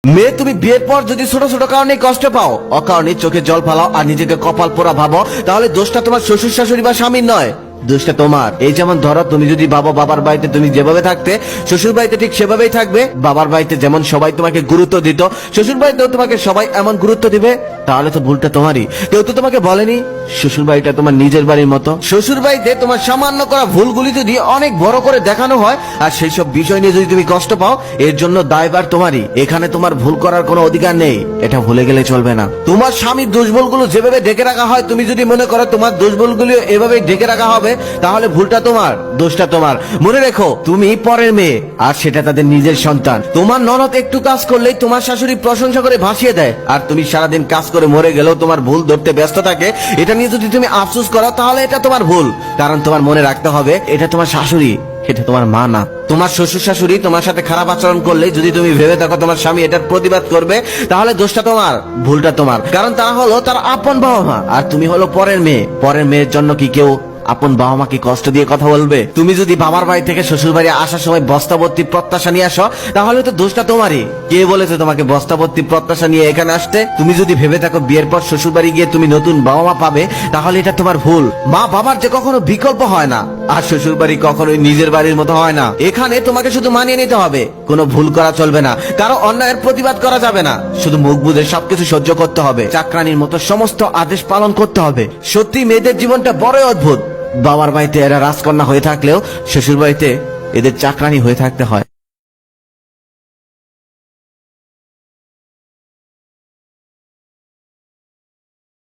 মেয়ে, তুমি বিয়ের পর যদি ছোট ছোট কারণে কষ্ট পাও, অকারণে চোখে জল ফালাও আর নিজেকে কপাল পোড়া ভাবো, তাহলে দোষটা তোমার শ্বশুর শাশুড়ি বা স্বামীর নয়, দোষটা তোমার। এই যেমন ধরো, তুমি যদি বাবার বাড়িতে তুমি যেভাবে থাকতে, শ্বশুর বাড়িতে ঠিক সেভাবেই থাকবে। বাবার বাড়িতে যেমন সবাই তোমাকে গুরুত্ব দিত, শ্বশুর বাড়িতেও তোমাকে সবাই এমন গুরুত্ব দিবে। তাহলে তো ভুলটা তোমারই। কেউ তো তোমাকে বলেনি শ্বশুর বাড়িটা তোমার নিজের বাড়ির মতো। শ্বশুর বাড়িতে তোমার সামান্য করা ভুলগুলি যদি অনেক বড় করে দেখানো হয়, আর সেই সব বিষয় নিয়ে যদি তুমি কষ্ট পাও, এর জন্য দায়ভার তোমারই। এখানে তোমার ভুল করার কোনো অধিকার নেই, এটা ভুলে গেলে চলবে না। তোমার স্বামীর দোষভুলগুলো যেভাবে ঢেকে রাখা হয়, তুমি যদি মনে করো তোমার দোষভুলগুলো এভাবে ঢেকে রাখা হবে, তাহলে ভুলটা তোমার, দোষটা তোমার। মনে রেখো, তুমি পরের মেয়ে, আর সেটা তাদের নিজের সন্তান। তোমার ননদ একটু কাজ করলেই তোমার শাশুড়ি প্রশংসা করে ভাসিয়ে দেয়, আর তুমি সারাদিন কাজ করে মরে গেলেও তোমার ভুল ধরতে ব্যস্ত থাকে। এটা নিয়ে যদি তুমি আফসোস করো, তাহলে এটা তোমার ভুল। কারণ তোমার মনে রাখতে হবে, এটা তোমার শাশুড়ি, এটা তোমার মা না। তোমার শ্বশুর শাশুড়ি তোমার সাথে খারাপ আচরণ করলে যদি তুমি ভেবে থাকো তোমার স্বামী এটার প্রতিবাদ করবে, তাহলে দোষটা তোমার, ভুলটা তোমার। কারণ তারা হলো তার আপন বাবা মা, আর তুমি হলো পরের মেয়ে। পরের মেয়ের জন্য কি কেউ আপন বাবা মাকে কষ্ট দিয়ে কথা বলবে? তুমি যদি বাবার বাড়ি থেকে শ্বশুর বাড়ি আসার সময় বস্তাভর্তি প্রত্যাশা নিয়ে আসো, তাহলে তো দোষটা তোমারই। কে বলেছে তোমাকে বস্তাভর্তি প্রত্যাশা নিয়ে এখানে আসতে? তুমি যদি ভেবে থাকো বিয়ের পর শ্বশুর বাড়ি গিয়ে তুমি নতুন বাবা মা পাবে, তাহলে এটা তোমার ভুল। মা বাবার যে কখনো বিকল্প হয় না, আর শ্বশুর বাড়ি কখনোই নিজের বাড়ির মতো হয় না। এখানে তোমাকে শুধু মানিয়ে নিতে হবে, কোনো ভুল করা চলবে না, কারো অন্যায়ের প্রতিবাদ করা যাবে না। শুধু মুখ বুঝে সবকিছু সহ্য করতে হবে, চাকরানির মতো সমস্ত আদেশ পালন করতে হবে। সত্যি মেয়েদের জীবনটা বড়ই অদ্ভুত। বাবার বাড়িতে এরা রাজকন্যা হয়ে থাকলেও শ্বশুর বাড়িতে এদের চাকরানি হয়ে থাকতে হয়।